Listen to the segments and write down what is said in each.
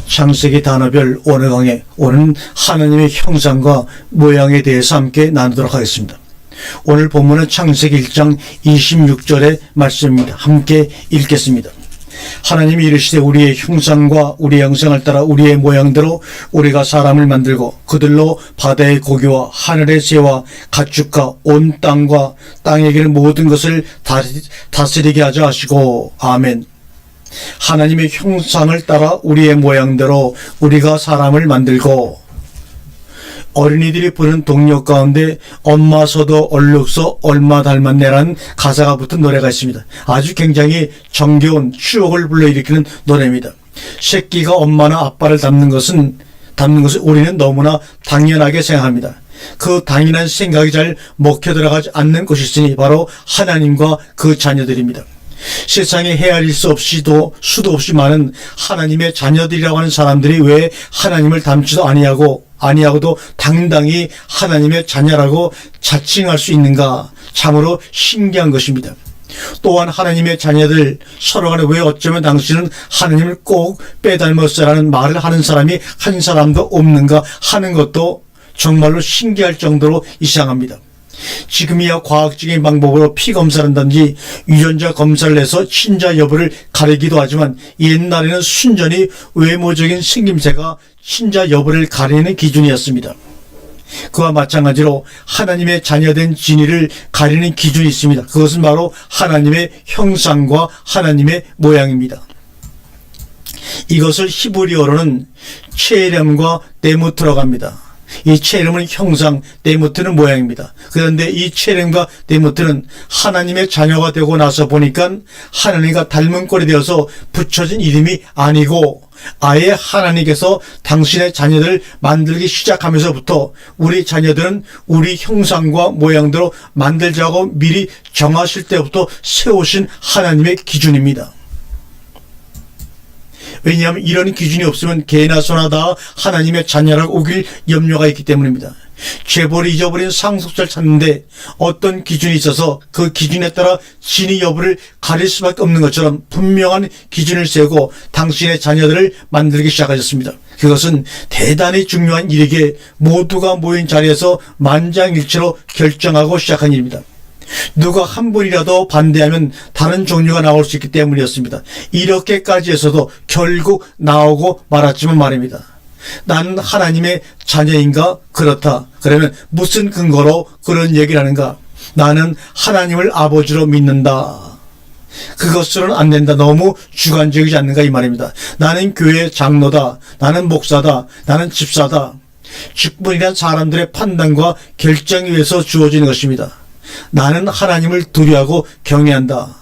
창세기 단어별 오늘 강의, 오늘은 하나님의 형상과 모양에 대해서 함께 나누도록 하겠습니다. 오늘 본문은 창세기 1장 26절의 말씀입니다. 함께 읽겠습니다. 하나님이 이르시되 우리의 형상과 우리의 형상을 따라 우리의 모양대로 우리가 사람을 만들고 그들로 바다의 고기와 하늘의 새와 가축과 온 땅과 땅에 기는 모든 것을 다스리게 하자 하시고 아멘. 하나님의 형상을 따라 우리의 모양대로 우리가 사람을 만들고, 어린이들이 부르는 동요 가운데 엄마 서도 얼룩서 얼마 닮았네라는 가사가 붙은 노래가 있습니다. 아주 굉장히 정겨운 추억을 불러일으키는 노래입니다. 새끼가 엄마나 아빠를 닮는 것을 우리는 너무나 당연하게 생각합니다. 그 당연한 생각이 잘 먹혀 들어가지 않는 곳이 있으니 바로 하나님과 그 자녀들입니다. 세상에 헤아릴 수 없이도 수도 없이 많은 하나님의 자녀들이라고 하는 사람들이 왜 하나님을 닮지도 아니하고도 당당히 하나님의 자녀라고 자칭할 수 있는가, 참으로 신기한 것입니다. 또한 하나님의 자녀들 서로 간에 왜 어쩌면 당신은 하나님을 꼭 빼닮았어라는 말을 하는 사람이 한 사람도 없는가 하는 것도 정말로 신기할 정도로 이상합니다. 지금이야 과학적인 방법으로 피 검사를 한다든지 유전자 검사를 해서 친자 여부를 가리기도 하지만, 옛날에는 순전히 외모적인 생김새가 친자 여부를 가리는 기준이었습니다. 그와 마찬가지로 하나님의 자녀된 진위를 가리는 기준이 있습니다. 그것은 바로 하나님의 형상과 하나님의 모양입니다. 이것을 히브리어로는 체렘과 네무트라고 합니다. 이 체렘은 형상, 네무트는 모양입니다. 그런데 이 체렘과 네무트는 하나님의 자녀가 되고 나서 보니까 하나님과 닮은 꼴이 되어서 붙여진 이름이 아니고, 아예 하나님께서 당신의 자녀들을 만들기 시작하면서부터 우리 자녀들은 우리 형상과 모양대로 만들자고 미리 정하실 때부터 세우신 하나님의 기준입니다. 왜냐하면 이런 기준이 없으면 개나 소나 다 하나님의 자녀라고 우길 염려가 있기 때문입니다. 죄벌이 잊어버린 상속자를 찾는데 어떤 기준이 있어서 그 기준에 따라 진위 여부를 가릴 수밖에 없는 것처럼 분명한 기준을 세우고 당신의 자녀들을 만들기 시작하셨습니다. 그것은 대단히 중요한 일이기에 모두가 모인 자리에서 만장일치로 결정하고 시작한 일입니다. 누가 한 분이라도 반대하면 다른 종류가 나올 수 있기 때문이었습니다. 이렇게까지 해서도 결국 나오고 말았지만 말입니다. 나는 하나님의 자녀인가? 그렇다. 그러면 무슨 근거로 그런 얘기를 하는가? 나는 하나님을 아버지로 믿는다. 그것으로는 안 된다. 너무 주관적이지 않는가 이 말입니다. 나는 교회 장로다. 나는 목사다. 나는 집사다. 직분이란 사람들의 판단과 결정에 의해서 주어지는 것입니다. 나는 하나님을 두려워하고 경외한다.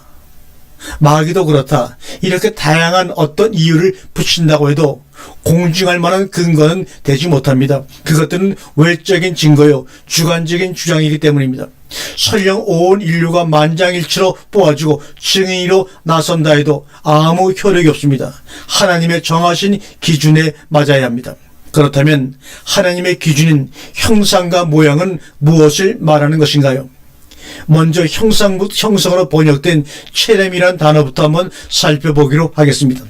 마귀도 그렇다. 이렇게 다양한 어떤 이유를 붙인다고 해도 공증할 만한 근거는 되지 못합니다. 그것들은 외적인 증거요, 주관적인 주장이기 때문입니다. 설령 온 인류가 만장일치로 뽑아주고 증인으로 나선다 해도 아무 효력이 없습니다. 하나님의 정하신 기준에 맞아야 합니다. 그렇다면 하나님의 기준인 형상과 모양은 무엇을 말하는 것인가요? 먼저 형상으로 번역된 체렘이라는 단어부터 한번 살펴보기로 하겠습니다.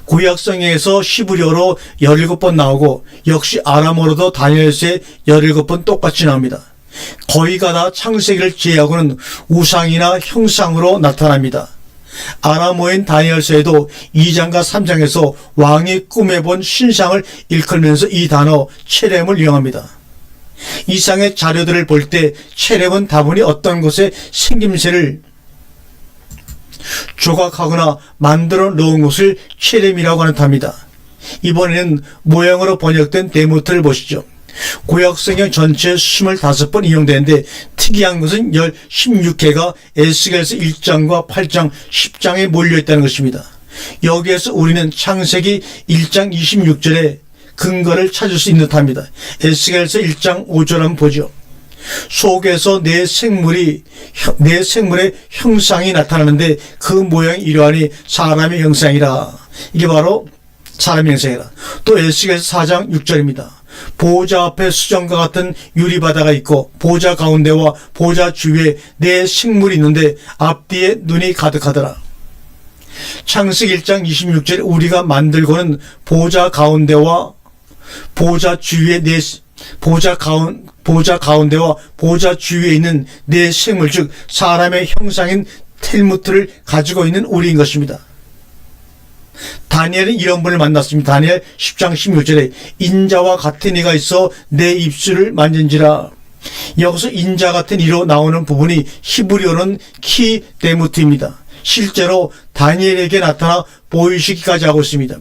구약성경에서 히브리어로 17번 나오고, 역시 아람어로도 다니엘서에 17번 똑같이 나옵니다. 거의가 다 창세기를 제외하고는 우상이나 형상으로 나타납니다. 아람어인 다니엘서에도 2장과 3장에서 왕이 꿈에 본 신상을 일컬면서 이 단어 체렘을 이용합니다. 이상의 자료들을 볼 때 체렘은 다분히 어떤 것의 생김새를 조각하거나 만들어 놓은 것을 체렘이라고 하답니다. 이번에는 모양으로 번역된 네무트를 보시죠. 구약성경 전체 25번 이용되는데 특이한 것은 16개가 에스겔서 1장과 8장, 10장에 몰려있다는 것입니다. 여기에서 우리는 창세기 1장 26절에 근거를 찾을 수 있는 듯합니다. 에스겔서 1장 5절 한번 보죠. 속에서 내 생물의 형상이 나타나는데 그 모양이 이러하니 사람의 형상이라. 이게 바로 사람의 형상이라. 또 에스겔서 4장 6절입니다. 보좌 앞에 수정과 같은 유리바다가 있고 보좌 가운데와 보좌 주위에 내 생물이 있는데 앞뒤에 눈이 가득하더라. 창세기 1장 26절에 우리가 만들고는 보좌 가운데와 보좌 주위에 보좌 가운데와 보좌 주위에 있는 네 생물 즉 사람의 형상인 텔무트를 가지고 있는 우리인 것입니다. 다니엘은 이런 분을 만났습니다. 다니엘 10장 16절에 인자와 같은 이가 있어 내 입술을 만진지라. 여기서 인자 같은 이로 나오는 부분이 히브리어는 키데무트입니다. 실제로 다니엘에게 나타나 보이시기까지 하고 있습니다.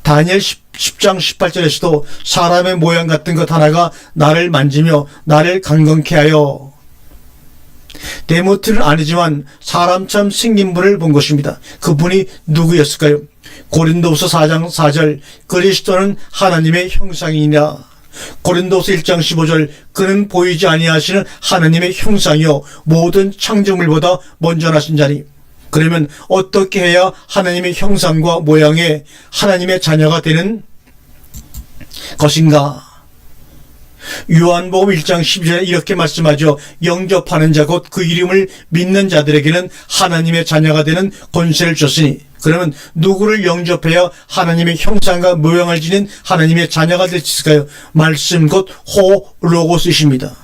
다니엘 10장 18절에서도 사람의 모양 같은 것 하나가 나를 만지며 나를 강건케 하여. 데모트는 아니지만 사람처럼 생긴 분을 본 것입니다. 그분이 누구였을까요? 고린도후서 4장 4절 그리스도는 하나님의 형상이니라. 고린도후서 1장 15절 그는 보이지 아니하시는 하나님의 형상이요 모든 창조물보다 먼저 나신 자니. 그러면 어떻게 해야 하나님의 형상과 모양의 하나님의 자녀가 되는 것인가? 요한복음 1장 12절에 이렇게 말씀하죠. 영접하는 자 곧 그 이름을 믿는 자들에게는 하나님의 자녀가 되는 권세를 줬으니. 그러면 누구를 영접해야 하나님의 형상과 모양을 지닌 하나님의 자녀가 될 수 있을까요? 말씀 곧 호로고스이십니다.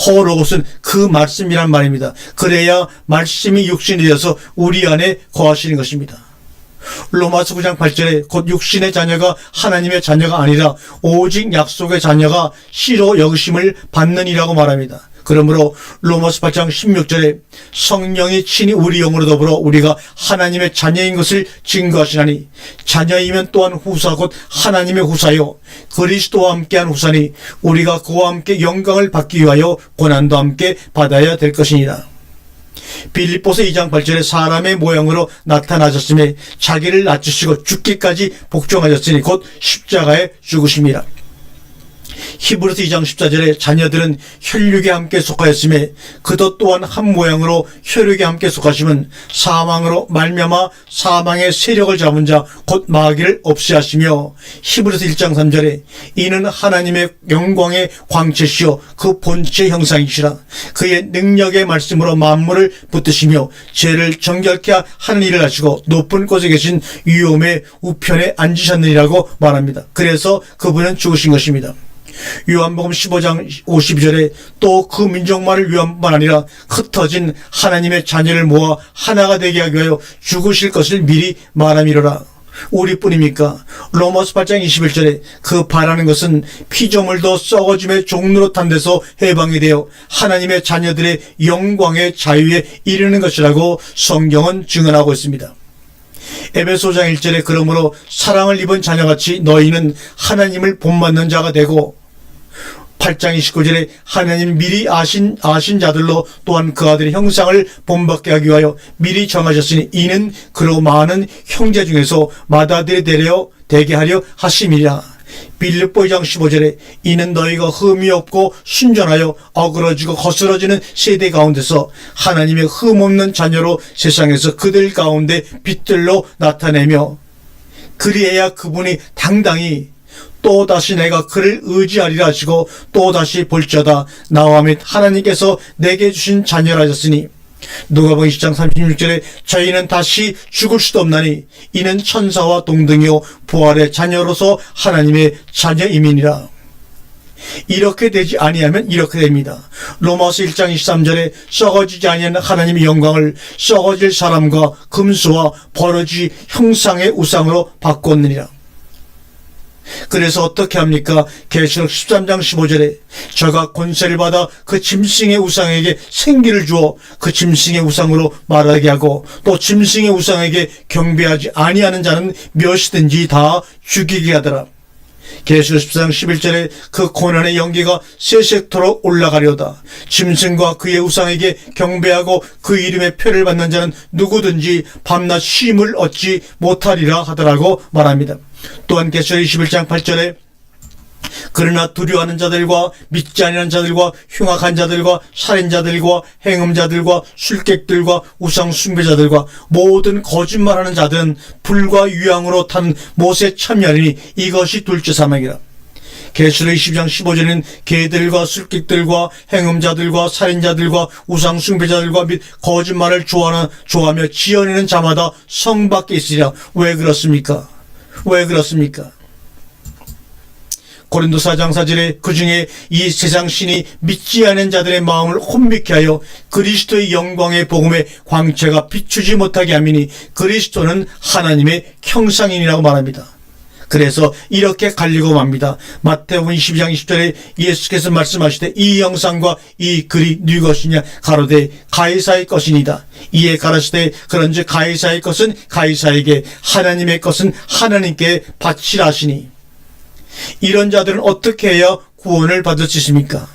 호로고스는 그 말씀이란 말입니다. 그래야 말씀이 육신이 되어서 우리 안에 거하시는 것입니다. 로마서 9장 8절에 곧 육신의 자녀가 하나님의 자녀가 아니라 오직 약속의 자녀가 씨로 여기심을 받느니라고 말합니다. 그러므로 로마서 8장 16절에 성령이 친히 우리 영으로 더불어 우리가 하나님의 자녀인 것을 증거하시나니 자녀이면 또한 후사 곧 하나님의 후사요 그리스도와 함께한 후사니 우리가 그와 함께 영광을 받기 위하여 고난도 함께 받아야 될 것이니라. 빌립보서 2장 8절에 사람의 모양으로 나타나셨으며 자기를 낮추시고 죽기까지 복종하셨으니 곧 십자가에 죽으심이라. 히브리서 2장 14절에 자녀들은 혈육에 함께 속하였으며 그도 또한 한 모양으로 혈육에 함께 속하시면 사망으로 말미암아 사망의 세력을 잡은 자 곧 마귀를 없애하시며 히브리서 1장 3절에 이는 하나님의 영광의 광채시요 그 본체 형상이시라. 그의 능력의 말씀으로 만물을 붙드시며 죄를 정결케 하는 일을 하시고 높은 곳에 계신 위엄의 우편에 앉으셨느니라고 말합니다. 그래서 그분은 죽으신 것입니다. 요한복음 15장 52절에 또 그 민족만을 위한 뿐만 아니라 흩어진 하나님의 자녀를 모아 하나가 되게 하기 위하여 죽으실 것을 미리 말함이로라. 우리뿐입니까? 로마서 8장 21절에 그 바라는 것은 피조물도 썩어짐의 종로로 탄 데서 해방이 되어 하나님의 자녀들의 영광의 자유에 이르는 것이라고 성경은 증언하고 있습니다. 에베소장 1절에 그러므로 사랑을 입은 자녀같이 너희는 하나님을 본받는 자가 되고 8장 29절에 하나님 미리 아신 자들로 또한 그 아들의 형상을 본받게 하기 위하여 미리 정하셨으니 이는 그로 많은 형제 중에서 맏아들이 되게 하려 하심이라. 빌립보 2장 15절에 이는 너희가 흠이 없고 순전하여 어그러지고 거스러지는 세대 가운데서 하나님의 흠없는 자녀로 세상에서 그들 가운데 빛들로 나타내며 그리해야 그분이 당당히 또다시 내가 그를 의지하리라 하시고 또다시 볼지어다 나와 및 하나님께서 내게 주신 자녀라 하셨으니 누가복음 20장 36절에 저희는 다시 죽을 수도 없나니 이는 천사와 동등이요 부활의 자녀로서 하나님의 자녀임이니라. 이렇게 되지 아니하면 이렇게 됩니다. 로마서 1장 23절에 썩어지지 아니하는 하나님의 영광을 썩어질 사람과 금수와 버러지 형상의 우상으로 바꿨느니라. 그래서 어떻게 합니까? 계시록 13장 15절에 저가 권세를 받아 그 짐승의 우상에게 생기를 주어 그 짐승의 우상으로 말하게 하고 또 짐승의 우상에게 경배하지 아니하는 자는 몇이든지 다 죽이게 하더라. 계시록 14장 11절에 그 고난의 연기가 세세토록 올라가려다. 짐승과 그의 우상에게 경배하고 그 이름의 표를 받는 자는 누구든지 밤낮 쉼을 얻지 못하리라 하더라고 말합니다. 또한 계시록 21장 8절에 그러나 두려워하는 자들과 믿지 아니하는 자들과 흉악한 자들과 살인자들과 행음자들과 술객들과 우상 숭배자들과 모든 거짓말하는 자들은 불과 유황으로 탄 못에 참여하리니 이것이 둘째 사망이라. 계시록 22장 15절에는 개들과 술객들과 행음자들과 살인자들과 우상숭배자들과 및 거짓말을 좋아하며 지어내는 자마다 성 밖에 있으리라. 왜 그렇습니까? 왜 그렇습니까? 고린도 4장 4절에 그 중에 이 세상 신이 믿지 않은 자들의 마음을 혼미케 하여 그리스도의 영광의 복음의 광채가 비추지 못하게 함이니 그리스도는 하나님의 형상이라고 말합니다. 그래서 이렇게 갈리고 맙니다. 마태복음 22장 20절에 예수께서 말씀하시되 이 영상과 이 글이 누구의 것이냐 가로되 가이사의 것이니이다. 이에 가라사대 그런즉 가이사의 것은 가이사에게 하나님의 것은 하나님께 바치라 하시니. 이런 자들은 어떻게 해야 구원을 받을 수 있습니까?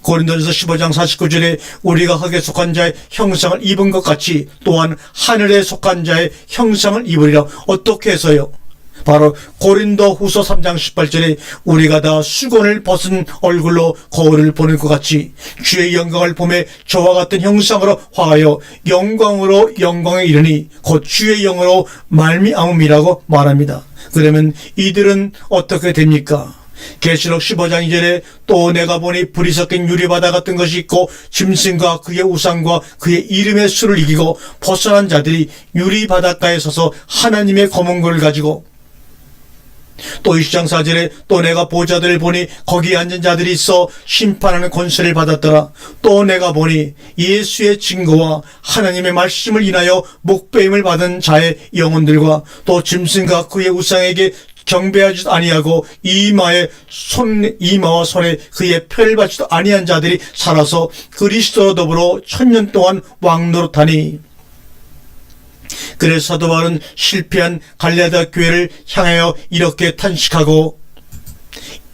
고린도전서 15장 49절에 우리가 흙에 속한 자의 형상을 입은 것 같이 또한 하늘에 속한 자의 형상을 입으리라. 어떻게 해서요? 바로 고린도 후서 3장 18절에 우리가 다 수건을 벗은 얼굴로 거울을 보는 것 같이 주의 영광을 보매 저와 같은 형상으로 화하여 영광으로 영광에 이르니 곧 주의 영으로 말미암음이라고 말합니다. 그러면 이들은 어떻게 됩니까? 계시록 15장 2절에 또 내가 보니 불이 섞인 유리바다 같은 것이 있고 짐승과 그의 우상과 그의 이름의 수를 이기고 벗어난 자들이 유리바닷가에 서서 하나님의 검은 골을 가지고 또 20장 4절에 또 내가 보좌들을 보니 거기에 앉은 자들이 있어 심판하는 권세를 받았더라. 또 내가 보니 예수의 증거와 하나님의 말씀을 인하여 목배임을 받은 자의 영혼들과 또 짐승과 그의 우상에게 경배하지도 아니하고 이마와 손에 그의 표를 받지도 아니한 자들이 살아서 그리스도와 더불어 1000년 동안 왕노릇하니. 그래서 사도 바울은 실패한 갈라디아 교회를 향하여 이렇게 탄식하고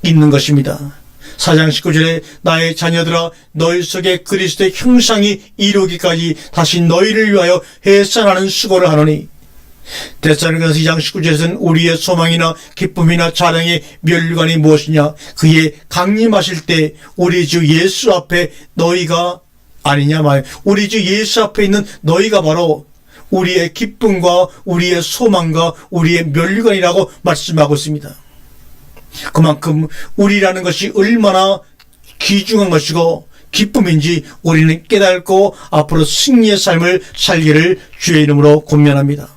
있는 것입니다. 4장 19절에 나의 자녀들아 너희 속에 그리스도의 형상이 이루기까지 다시 너희를 위하여 해산하는 수고를 하노니. 데살로니가서 2장 19절에서는 우리의 소망이나 기쁨이나 자랑의 멸관이 무엇이냐 그의 강림하실 때 우리 주 예수 앞에 너희가 아니냐 말. 우리 주 예수 앞에 있는 너희가 바로 우리의 기쁨과 우리의 소망과 우리의 멸관이라고 말씀하고 있습니다. 그만큼 우리라는 것이 얼마나 귀중한 것이고 기쁨인지 우리는 깨닫고 앞으로 승리의 삶을 살기를 주의 이름으로 권면합니다.